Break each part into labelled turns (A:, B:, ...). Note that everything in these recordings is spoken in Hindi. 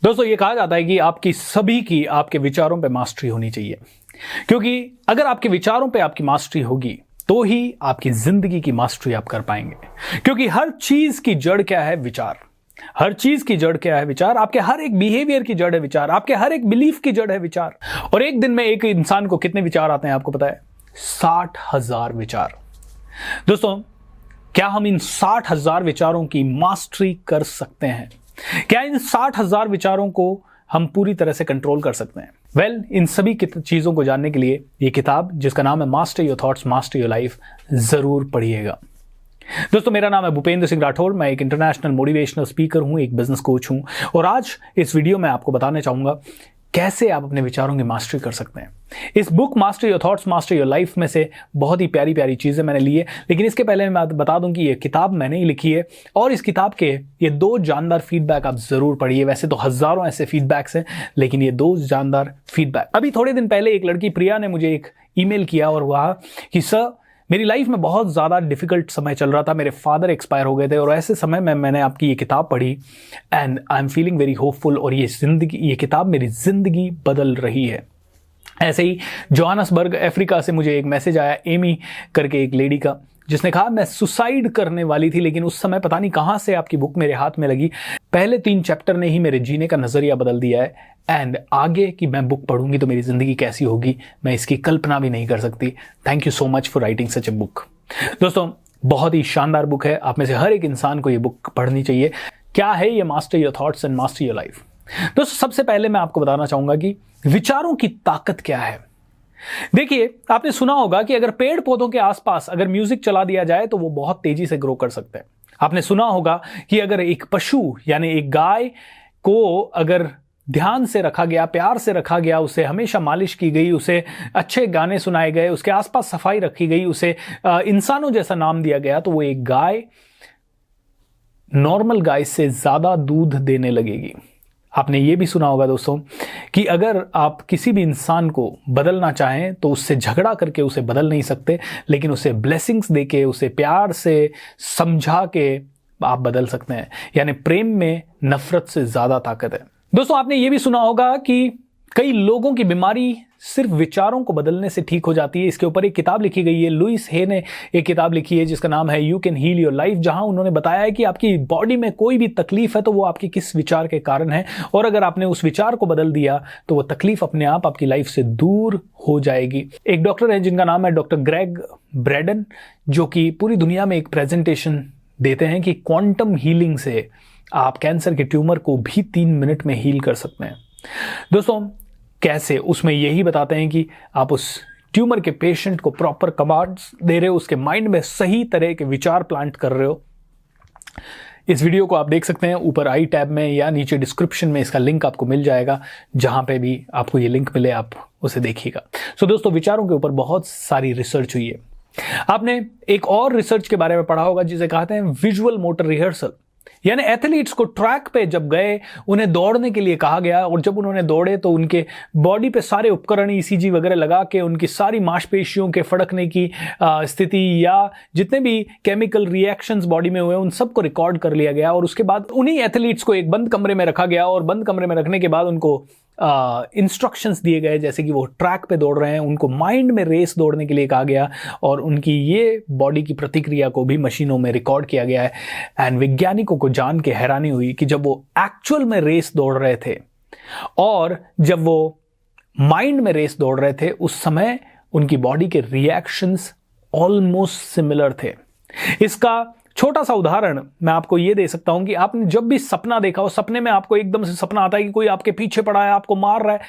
A: दोस्तों, ये कहा जाता है कि आपके विचारों पे मास्टरी होनी चाहिए, क्योंकि अगर आपके विचारों पे आपकी मास्टरी होगी तो ही आपकी जिंदगी की मास्टरी आप कर पाएंगे। क्योंकि हर चीज की जड़ क्या है? विचार। हर चीज की जड़ क्या है? विचार। आपके हर एक बिहेवियर की जड़ है विचार, आपके हर एक बिलीफ की जड़ है विचार। और एक दिन में एक इंसान को कितने विचार आते हैं आपको पता है? 60,000 विचार। दोस्तों, क्या हम इन 60,000 विचारों की मास्टरी कर सकते हैं? क्या इन 60,000 विचारों को हम पूरी तरह से कंट्रोल कर सकते हैं? इन सभी चीजों को जानने के लिए ये किताब, जिसका नाम है master your thoughts master your life, जरूर पढ़िएगा। दोस्तों, मेरा नाम है भूपेंद्र सिंह राठौर। मैं एक इंटरनेशनल मोटिवेशनल स्पीकर हूं, एक बिजनेस कोच हूं, और आज इस वीडियो में आपको बताना चाहूंगा कैसे आप अपने विचारों की मास्टरी कर सकते हैं। इस book master your thoughts master your life में से बहुत ही प्यारी प्यारी चीजें मैंने ली है, लेकिन इसके पहले मैं बता दूं कि ये किताब मैंने ही लिखी है, और इस किताब के ये 2 जानदार फीडबैक आप जरूर पढ़िए। वैसे तो हजारों ऐसे फीडबैक्स हैं, लेकिन ये 2 जानदार फीडबैक। अभी थोड़े दिन पहले एक लड़की प्रिया ने मुझे एक ईमेल किया और कहा कि सर, मेरी लाइफ में बहुत ज़्यादा डिफिकल्ट समय चल रहा था, मेरे फादर एक्सपायर हो गए थे, और ऐसे समय में मैंने आपकी ये किताब पढ़ी and I am feeling very hopeful, और ये किताब मेरी ज़िंदगी बदल रही है। ऐसे ही जोहान्सबर्ग अफ्रीका से मुझे एक मैसेज आया, एमी करके एक लेडी का, जिसने कहा मैं सुसाइड करने वाली थी, लेकिन उस समय पता नहीं कहाँ से आपकी बुक मेरे हाथ में लगी। पहले 3 चैप्टर ने ही मेरे जीने का नज़रिया बदल दिया है, एंड आगे की मैं बुक पढ़ूंगी तो मेरी ज़िंदगी कैसी होगी, मैं इसकी कल्पना भी नहीं कर सकती। Thank you so much for writing such a book. दोस्तों, बहुत ही शानदार बुक है, आप में से हर एक इंसान को ये बुक पढ़नी चाहिए। क्या है ये master your thoughts and master your life? दोस्तों, सबसे पहले मैं आपको बताना चाहूंगा कि विचारों की ताकत क्या है। देखिए, आपने सुना होगा कि अगर पेड़ पौधों के आसपास अगर म्यूजिक चला दिया जाए तो वो बहुत तेजी से ग्रो कर सकते हैं। आपने सुना होगा कि अगर एक पशु यानी एक गाय को अगर ध्यान से रखा गया, प्यार से रखा गया, उसे हमेशा मालिश की गई, उसे अच्छे गाने सुनाए गए, उसके आसपास सफाई रखी गई, उसे इंसानों जैसा नाम दिया गया, तो वो एक गाय नॉर्मल गाय से ज्यादा दूध देने लगेगी। आपने ये भी सुना होगा दोस्तों कि अगर आप किसी भी इंसान को बदलना चाहें तो उससे झगड़ा करके उसे बदल नहीं सकते, लेकिन उसे ब्लेसिंग्स देके, उसे प्यार से समझा के आप बदल सकते हैं। यानी प्रेम में नफरत से ज्यादा ताकत है। दोस्तों, आपने ये भी सुना होगा कि कई लोगों की बीमारी सिर्फ विचारों को बदलने से ठीक हो जाती है। इसके ऊपर एक किताब लिखी गई है, लुइस हे ने एक किताब लिखी है जिसका नाम है you can heal your life, जहां उन्होंने बताया है कि आपकी बॉडी में कोई भी तकलीफ है तो वो आपकी किस विचार के कारण है, और अगर आपने उस विचार को बदल दिया तो वो तकलीफ अपने आप आपकी लाइफ से दूर हो जाएगी। एक डॉक्टर है जिनका नाम है डॉक्टर ग्रेग ब्रैडन, जो कि पूरी दुनिया में एक प्रेजेंटेशन देते हैं कि क्वांटम हीलिंग से आप कैंसर के ट्यूमर को भी 3 मिनट में हील कर सकते हैं। दोस्तों, कैसे? उसमें यही बताते हैं कि आप उस ट्यूमर के पेशेंट को प्रॉपर कमांड्स दे रहे हो, उसके माइंड में सही तरह के विचार प्लांट कर रहे हो। इस वीडियो को आप देख सकते हैं ऊपर आई टैब में या नीचे डिस्क्रिप्शन में इसका लिंक आपको मिल जाएगा, जहां पे भी आपको ये लिंक मिले आप उसे देखिएगा। सो दोस्तों, विचारों के ऊपर बहुत सारी रिसर्च हुई है। आपने एक और रिसर्च के बारे में पढ़ा होगा जिसे कहते हैं विजुअल मोटर रिहर्सल। यानी एथलीट्स को ट्रैक पे जब गए, उन्हें दौड़ने के लिए कहा गया, और जब उन्होंने दौड़े तो उनके बॉडी पे सारे उपकरण ईसीजी वगैरह लगा के उनकी सारी मांसपेशियों के फड़कने की स्थिति या जितने भी केमिकल रिएक्शंस बॉडी में हुए उन सबको रिकॉर्ड कर लिया गया, और उसके बाद उन्हीं एथलीट्स को एक बंद कमरे में रखा गया, और बंद कमरे में रखने के बाद उनको इंस्ट्रक्शंस दिए गए जैसे कि वो ट्रैक पे दौड़ रहे हैं। उनको माइंड में रेस दौड़ने के लिए कहा गया, और उनकी ये बॉडी की प्रतिक्रिया को भी मशीनों में रिकॉर्ड किया गया है। एंड वैज्ञानिकों को जान के हैरानी हुई कि जब वो एक्चुअल में रेस दौड़ रहे थे और जब वो माइंड में रेस दौड़ रहे थे, उस समय उनकी बॉडी के रिएक्शंस ऑलमोस्ट सिमिलर थे। इसका छोटा सा उदाहरण मैं आपको ये दे सकता हूं कि आपने जब भी सपना देखा हो, सपने में आपको एकदम से सपना आता है कि कोई आपके पीछे पड़ा है, आपको मार रहा है,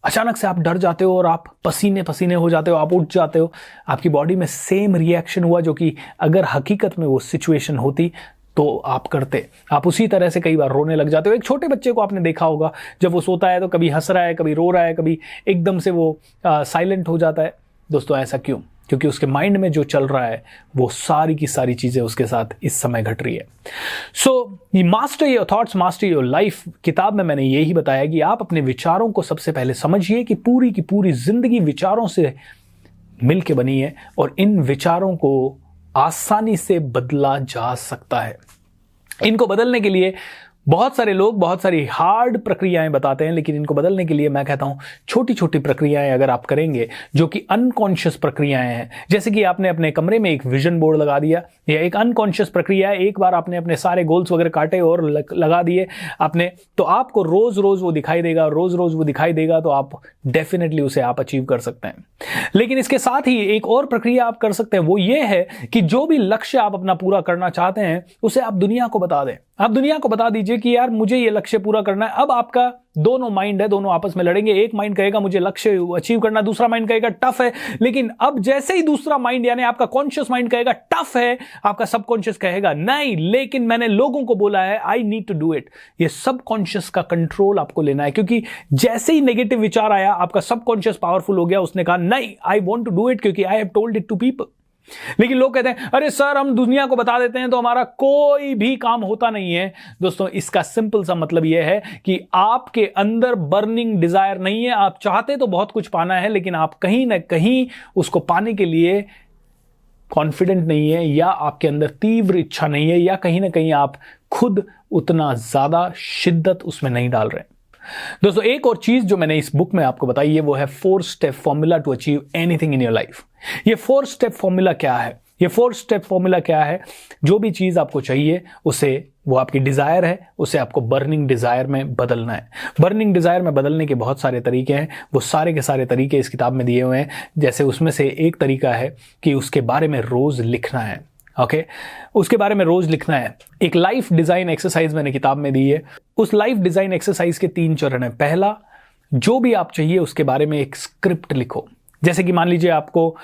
A: अचानक से आप डर जाते हो और आप पसीने पसीने हो जाते हो, आप उठ जाते हो। आपकी बॉडी में सेम रिएक्शन हुआ जो कि अगर हकीकत में वो सिचुएशन होती तो आप करते। आप उसी तरह से कई बार रोने लग जाते हो। एक छोटे बच्चे को आपने देखा होगा, जब वो सोता है तो कभी हंस रहा है, कभी रो रहा है, कभी एकदम से वो साइलेंट हो जाता है। दोस्तों, ऐसा क्यों? क्योंकि उसके माइंड में जो चल रहा है वो सारी की सारी चीजें उसके साथ इस समय घट रही है। सो ये master your thoughts master your life किताब में मैंने यही बताया कि आप अपने विचारों को सबसे पहले समझिए कि पूरी की पूरी जिंदगी विचारों से मिलके बनी है, और इन विचारों को आसानी से बदला जा सकता है। इनको बदलने के लिए बहुत सारे लोग बहुत सारी हार्ड प्रक्रियाएं बताते हैं, लेकिन इनको बदलने के लिए मैं कहता हूं छोटी छोटी प्रक्रियाएं अगर आप करेंगे जो कि अनकॉन्शियस प्रक्रियाएं हैं, जैसे कि आपने अपने कमरे में एक विजन बोर्ड लगा दिया, या एक अनकॉन्शियस प्रक्रिया है, एक बार आपने अपने सारे गोल्स वगैरह काटे और लगा दिए आपने, तो आपको रोज रोज वो दिखाई देगा, रोज रोज वो दिखाई देगा, तो आप डेफिनेटली उसे आप अचीव कर सकते हैं। लेकिन इसके साथ ही एक और प्रक्रिया आप कर सकते हैं, वो ये है कि जो भी लक्ष्य आप अपना पूरा करना चाहते हैं उसे आप दुनिया को बता दें। आप दुनिया को बता दीजिए कि यार मुझे ये लक्ष्य पूरा करना है। अब आपका दोनों माइंड है, दोनों आपस में लड़ेंगे। एक माइंड कहेगा मुझे लक्ष्य अचीव करना, दूसरा माइंड कहेगा टफ है। लेकिन अब जैसे ही दूसरा माइंड यानी आपका कॉन्शियस माइंड कहेगा टफ है, आपका सबकॉन्शियस कहेगा नहीं, लेकिन मैंने लोगों को बोला है, I need to do it. ये सबकॉन्शियस का कंट्रोल आपको लेना है, क्योंकि जैसे ही नेगेटिव विचार आया, आपका सबकॉन्शियस पावरफुल हो गया, उसने कहा नहीं, I want to do it, क्योंकि I have told it to people. लेकिन लोग कहते हैं अरे सर हम दुनिया को बता देते हैं तो हमारा कोई भी काम होता नहीं है। दोस्तों, इसका सिंपल सा मतलब यह है कि आपके अंदर बर्निंग डिजायर नहीं है। आप चाहते तो बहुत कुछ पाना है, लेकिन आप कहीं ना कहीं उसको पाने के लिए कॉन्फिडेंट नहीं है, या आपके अंदर तीव्र इच्छा नहीं है, या कहीं ना कहीं आप खुद उतना ज्यादा शिद्दत उसमें नहीं डाल रहे हैं। दोस्तों, एक और चीज जो मैंने इस बुक में आपको बताई है वो है 4 step formula to achieve anything in your life. ये 4 स्टेप फॉर्मूला क्या है? ये 4 स्टेप फॉर्मूला क्या है? जो भी चीज आपको चाहिए उसे, वो आपकी डिजायर है, उसे आपको बर्निंग डिजायर में बदलना है। बर्निंग डिजायर में बदलने के बहुत सारे तरीके हैं, वो सारे के सारे तरीके इस किताब में दिए हुए हैं। जैसे उसमें से एक तरीका है कि उसके बारे में रोज लिखना है। ओके, उसके बारे में रोज लिखना है। एक लाइफ डिजाइन एक्सरसाइज मैंने किताब में दी है। उस लाइफ डिजाइन एक्सरसाइज के 3 चरण है। पहला, जो भी आप चाहिए उसके बारे में एक स्क्रिप्ट लिखो। जैसे कि मान लीजिए आपको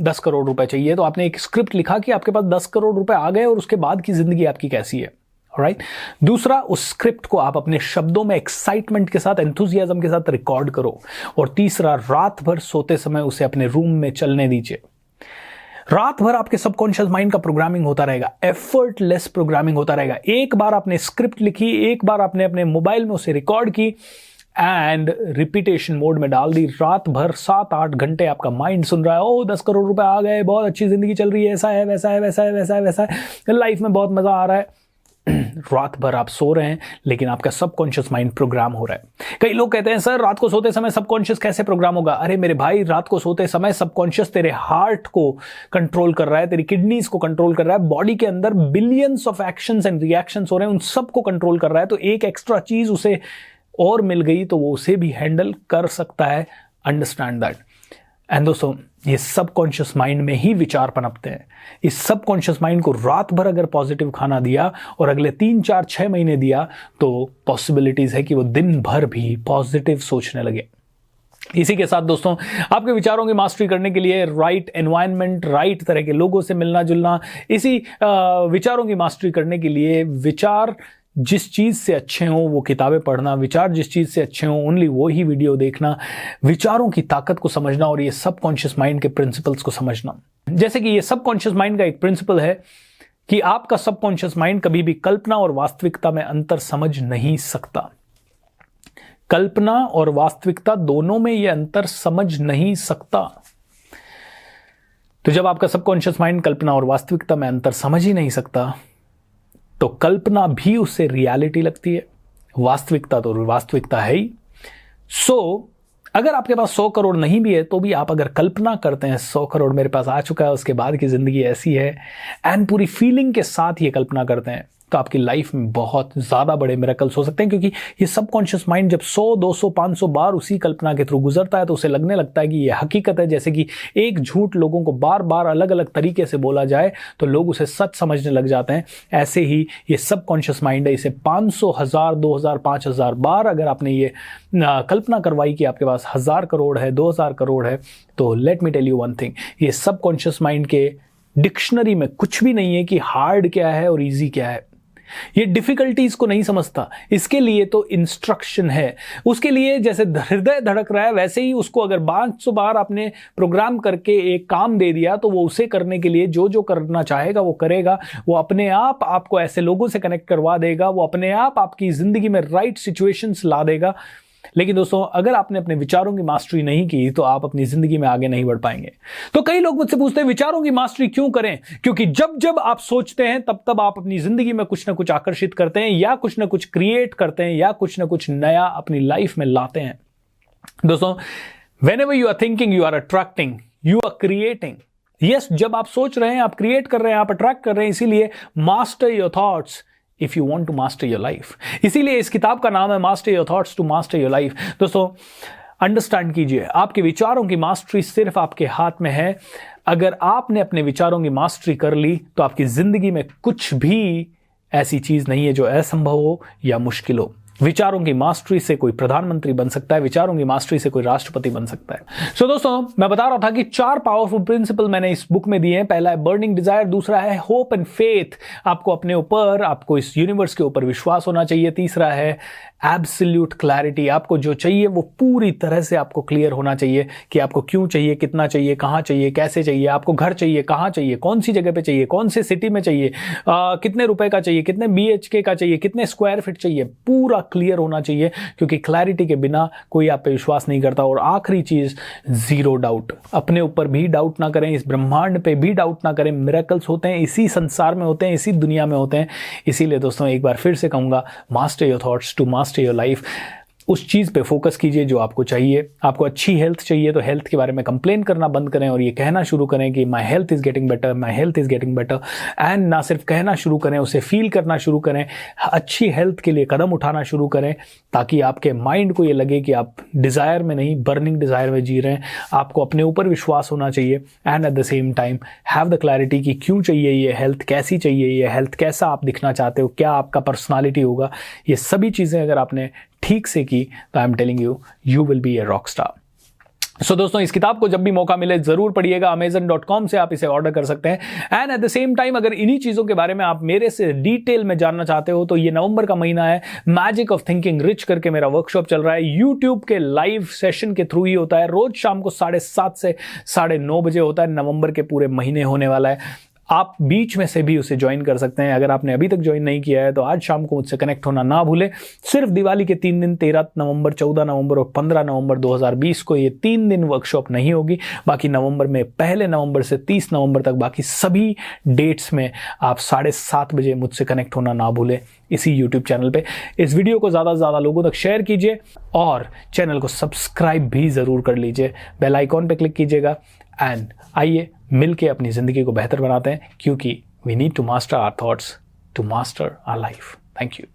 A: 10 करोड़ रुपए चाहिए, तो आपने एक स्क्रिप्ट लिखा कि आपके पास 10 करोड़ रुपए आ गए और उसके बाद की जिंदगी आपकी कैसी है। राइट। दूसरा, उस स्क्रिप्ट को आप अपने शब्दों में एक्साइटमेंट के साथ, एंथुजियाज्म के साथ रिकॉर्ड करो। और तीसरा, रात भर सोते समय उसे अपने रूम में चलने दीजिए। रात भर आपके सबकॉन्शियस माइंड का प्रोग्रामिंग होता रहेगा, एफर्टलेस प्रोग्रामिंग होता रहेगा। एक बार आपने स्क्रिप्ट लिखी, एक बार आपने अपने मोबाइल में उसे रिकॉर्ड की एंड रिपीटेशन मोड में डाल दी। रात भर 7-8 घंटे आपका माइंड सुन रहा है, ओ 10 करोड़ रुपए आ गए, बहुत अच्छी जिंदगी चल रही है, ऐसा है, वैसा है, वैसा है, वैसा है, वैसा है, लाइफ में बहुत मजा आ रहा है। रात भर आप सो रहे हैं, लेकिन आपका सबकॉन्शियस माइंड प्रोग्राम हो रहा है। कई लोग कहते हैं सर रात को सोते समय सबकॉन्शियस कैसे प्रोग्राम होगा? अरे मेरे भाई, रात को सोते समय सबकॉन्शियस तेरे हार्ट को कंट्रोल कर रहा है, तेरी किडनीज को कंट्रोल कर रहा है, बॉडी के अंदर billions of actions and reactions हो रहे हैं, उन सबको कंट्रोल कर रहा है। तो एक एक्स्ट्रा चीज उसे और मिल गई तो वो उसे भी हैंडल कर सकता है। Understand that. एंड दोस्तों, ये सबकॉन्शियस माइंड में ही विचार पनपते हैं। इस सबकॉन्शियस माइंड को रात भर अगर पॉजिटिव खाना दिया और अगले 3-4-6 महीने दिया, तो पॉसिबिलिटीज है कि वो दिन भर भी पॉजिटिव सोचने लगे। इसी के साथ दोस्तों, आपके विचारों की मास्टरी करने के लिए राइट एनवायरनमेंट, राइट तरह के लोगों से मिलना जुलना, इसी विचारों की मास्टरी करने के लिए विचार जिस चीज से अच्छे हों वो किताबें पढ़ना, विचार जिस चीज से अच्छे हों ओनली वो ही वीडियो देखना, विचारों की ताकत को समझना और ये सबकॉन्शियस माइंड के प्रिंसिपल्स को समझना। जैसे कि ये सबकॉन्शियस माइंड का एक प्रिंसिपल है कि आपका सबकॉन्शियस माइंड कभी भी कल्पना और वास्तविकता में अंतर समझ नहीं सकता। कल्पना और वास्तविकता दोनों में ये अंतर समझ नहीं सकता। तो जब आपका सबकॉन्शियस माइंड कल्पना और वास्तविकता में अंतर समझ ही नहीं सकता, तो कल्पना भी उससे रियलिटी लगती है, वास्तविकता तो वास्तविकता है ही। सो अगर आपके पास 100 करोड़ नहीं भी है, तो भी आप अगर कल्पना करते हैं 100 करोड़ मेरे पास आ चुका है, उसके बाद की जिंदगी ऐसी है, एंड पूरी फीलिंग के साथ ये कल्पना करते हैं, तो आपकी लाइफ में बहुत ज्यादा बड़े मिरेकल्स हो सकते हैं। क्योंकि ये सबकॉन्शियस माइंड जब 100, 200, 500 बार उसी कल्पना के थ्रू गुजरता है, तो उसे लगने लगता है कि ये हकीकत है। जैसे कि एक झूठ लोगों को बार बार अलग अलग तरीके से बोला जाए तो लोग उसे सच समझने लग जाते हैं। ऐसे ही ये सबकॉन्शियस माइंड है, इसे 500, 1000, 2000, 5000 बार अगर आपने ये कल्पना करवाई कि आपके पास 1000 करोड़ है, 2000 करोड़ है, तो let me tell you one thing, ये सबकॉन्शियस माइंड के डिक्शनरी में कुछ भी नहीं है कि हार्ड क्या है और ईजी क्या है। ये डिफिकल्टीज को नहीं समझता, इसके लिए तो इंस्ट्रक्शन है। उसके लिए जैसे हृदय धड़क रहा है, वैसे ही उसको अगर 500 बार आपने प्रोग्राम करके एक काम दे दिया, तो वो उसे करने के लिए जो जो करना चाहेगा वो करेगा। वो अपने आप आपको ऐसे लोगों से कनेक्ट करवा देगा, वो अपने आप आपकी जिंदगी में राइट सिचुएशंस ला देगा। लेकिन दोस्तों अगर आपने अपने विचारों की मास्टरी नहीं की तो आप अपनी जिंदगी में आगे नहीं बढ़ पाएंगे। तो कई लोग मुझसे पूछते हैं विचारों की मास्टरी क्यों करें? क्योंकि जब जब आप सोचते हैं तब तब आप अपनी जिंदगी में कुछ ना कुछ आकर्षित करते हैं, या कुछ ना कुछ क्रिएट करते हैं, या कुछ ना कुछ नया अपनी लाइफ में लाते हैं। दोस्तों whenever you are thinking, you are attracting, you are creating. Yes, जब आप सोच रहे हैं आप क्रिएट कर रहे हैं, आप अट्रैक्ट कर रहे हैं। इसीलिए master your thoughts if you want to master your life. इसीलिए इस किताब का नाम है master your thoughts to master your life. दोस्तों अंडरस्टैंड कीजिए, आपके विचारों की मास्टरी सिर्फ आपके हाथ में है। अगर आपने अपने विचारों की मास्टरी कर ली तो आपकी जिंदगी में कुछ भी ऐसी चीज नहीं है जो असंभव हो या मुश्किल हो। विचारों की मास्टरी से कोई प्रधानमंत्री बन सकता है, विचारों की मास्टरी से कोई राष्ट्रपति बन सकता है। सो दोस्तों मैं बता रहा था कि 4 पावरफुल प्रिंसिपल मैंने इस बुक में दिए हैं। पहला है बर्निंग डिजायर, दूसरा है होप एंड फेथ, आपको अपने ऊपर, आपको इस यूनिवर्स के ऊपर विश्वास होना चाहिए। तीसरा है एब्सोल्यूट क्लैरिटी, आपको जो चाहिए वो पूरी तरह से आपको क्लियर होना चाहिए कि आपको क्यों चाहिए, कितना चाहिए, कहाँ चाहिए, कैसे चाहिए, आपको घर चाहिए, कहाँ चाहिए, कौन सी जगह पे चाहिए, कौन से सिटी में चाहिए, कितने रुपए का चाहिए, कितने BHK का चाहिए, कितने स्क्वायर फीट चाहिए, पूरा क्लियर होना चाहिए। क्योंकि क्लैरिटी के बिना कोई आप पे विश्वास नहीं करता। और आखिरी चीज जीरो डाउट, अपने ऊपर भी डाउट ना करें, इस ब्रह्मांड पे भी डाउट ना करें। मिरेकल्स होते हैं इसी संसार में होते हैं, इसी दुनिया में होते हैं। इसीलिए दोस्तों एक बार फिर से कहूंगा, master your thoughts to master your life. उस चीज पे फोकस कीजिए जो आपको चाहिए। आपको अच्छी हेल्थ चाहिए तो हेल्थ के बारे में कंप्लेन करना बंद करें और ये कहना शुरू करें कि my health is getting better, my health is getting better. And ना सिर्फ कहना शुरू करें, उसे फील करना शुरू करें। अच्छी हेल्थ के लिए कदम उठाना शुरू करें ताकि आपके माइंड को ये लगे कि आप डिजायर में नहीं, बर्निंग डिजायर में जी रहे हैं। आपको अपने ऊपर विश्वास होना चाहिए and at the same time have the clarity कि क्यों चाहिए ये हेल्थ, कैसी चाहिए ये हेल्थ, कैसा आप दिखना चाहते हो, क्या आपका पर्सनालिटी होगा। ये सभी चीजें अगर आपने ठीक से की तो I am telling you, you will be a rock star. So दोस्तों इस किताब को जब भी मौका मिले जरूर पढ़िएगा। Amazon.com से आप इसे ऑर्डर कर सकते हैं। And at the same time अगर इन्हीं चीजों के बारे में आप मेरे से डिटेल में जानना चाहते हो तो ये नवंबर का महीना है, मैजिक ऑफ थिंकिंग रिच करके मेरा वर्कशॉप चल रहा है। यूट्यूब के लाइव सेशन के थ्रू ही होता है, रोज शाम को 7:30 से 9:30 बजे होता है। नवंबर के पूरे महीने होने वाला है। आप बीच में से भी उसे ज्वाइन कर सकते हैं। अगर आपने अभी तक ज्वाइन नहीं किया है तो आज शाम को मुझसे कनेक्ट होना ना भूलें। सिर्फ दिवाली के 3 दिन 13 नवंबर, 14 नवंबर और 15 नवंबर 2020 को ये 3 दिन वर्कशॉप नहीं होगी। बाकी नवंबर में 1 नवंबर से 30 नवंबर तक बाकी सभी डेट्स में आप 7:30 बजे मुझसे कनेक्ट होना ना भूलें इसी यूट्यूब चैनल पे। इस वीडियो को ज़्यादा से ज़्यादा लोगों तक शेयर कीजिए और चैनल को सब्सक्राइब भी ज़रूर कर लीजिए। बेल आइकॉन पे क्लिक कीजिएगा। एंड आइए मिलके अपनी ज़िंदगी को बेहतर बनाते हैं, क्योंकि we need to master our thoughts to master our life. Thank you.